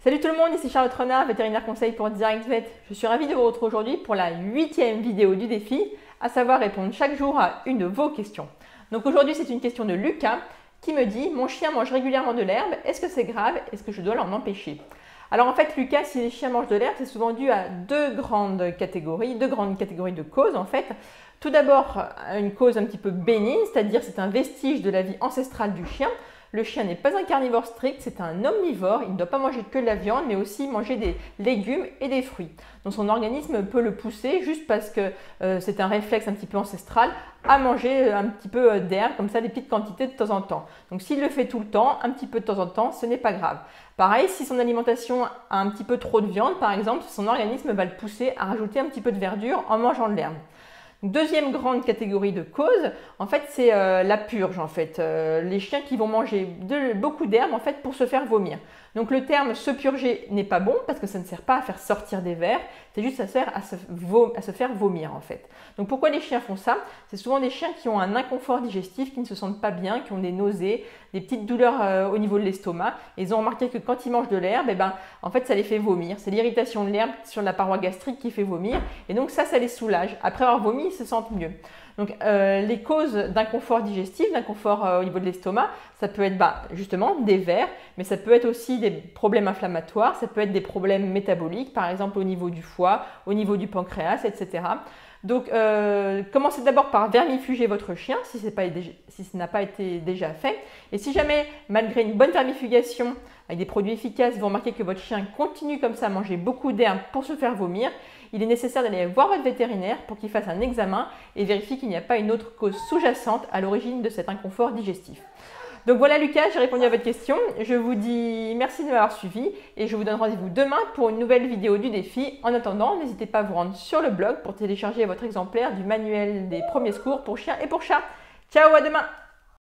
Salut tout le monde, ici Charlotte Renard, vétérinaire conseil pour DirectVet. Je suis ravie de vous retrouver aujourd'hui pour la 8e vidéo du défi, à savoir répondre chaque jour à une de vos questions. Donc aujourd'hui, c'est une question de Lucas qui me dit « Mon chien mange régulièrement de l'herbe, est-ce que c'est grave? Est-ce que je dois l'en empêcher ?» Alors en fait, Lucas, si les chiens mangent de l'herbe, c'est souvent dû à deux grandes catégories de causes en fait. Tout d'abord, une cause un petit peu bénigne, c'est-à-dire c'est un vestige de la vie ancestrale du chien. Le chien n'est pas un carnivore strict, c'est un omnivore. Il ne doit pas manger que de la viande, mais aussi manger des légumes et des fruits. Donc son organisme peut le pousser juste parce que c'est un réflexe un petit peu ancestral à manger un petit peu d'herbe, comme ça, des petites quantités de temps en temps. Donc s'il le fait tout le temps, un petit peu de temps en temps, ce n'est pas grave. Pareil, si son alimentation a un petit peu trop de viande, par exemple, son organisme va le pousser à rajouter un petit peu de verdure en mangeant de l'herbe. Deuxième grande catégorie de causes, en fait, c'est la purge. En fait, les chiens qui vont manger beaucoup d'herbe en fait pour se faire vomir. Donc le terme se purger n'est pas bon parce que ça ne sert pas à faire sortir des vers, c'est juste ça sert à se faire vomir en fait. Donc pourquoi les chiens font ça? C'est souvent des chiens qui ont un inconfort digestif, qui ne se sentent pas bien, qui ont des nausées, des petites douleurs au niveau de l'estomac. Ils ont remarqué que quand ils mangent de l'herbe, en fait ça les fait vomir. C'est l'irritation de l'herbe sur la paroi gastrique qui fait vomir et donc ça les soulage. Après avoir vomi, ils se sentent mieux. Donc les causes d'inconfort digestif, d'inconfort au niveau de l'estomac, ça peut être justement des vers, mais ça peut être aussi des problèmes inflammatoires, ça peut être des problèmes métaboliques, par exemple au niveau du foie, au niveau du pancréas, etc. Donc commencez d'abord par vermifuger votre chien si ce n'a pas été déjà fait. Et si jamais, malgré une bonne vermifugation avec des produits efficaces, vous remarquez que votre chien continue comme ça à manger beaucoup d'herbe pour se faire vomir, il est nécessaire d'aller voir votre vétérinaire pour qu'il fasse un examen et vérifie qu'il n'y a pas une autre cause sous-jacente à l'origine de cet inconfort digestif. Donc voilà Lucas, j'ai répondu à votre question. Je vous dis merci de m'avoir suivi et je vous donne rendez-vous demain pour une nouvelle vidéo du défi. En attendant, n'hésitez pas à vous rendre sur le blog pour télécharger votre exemplaire du manuel des premiers secours pour chiens et pour chats. Ciao, à demain!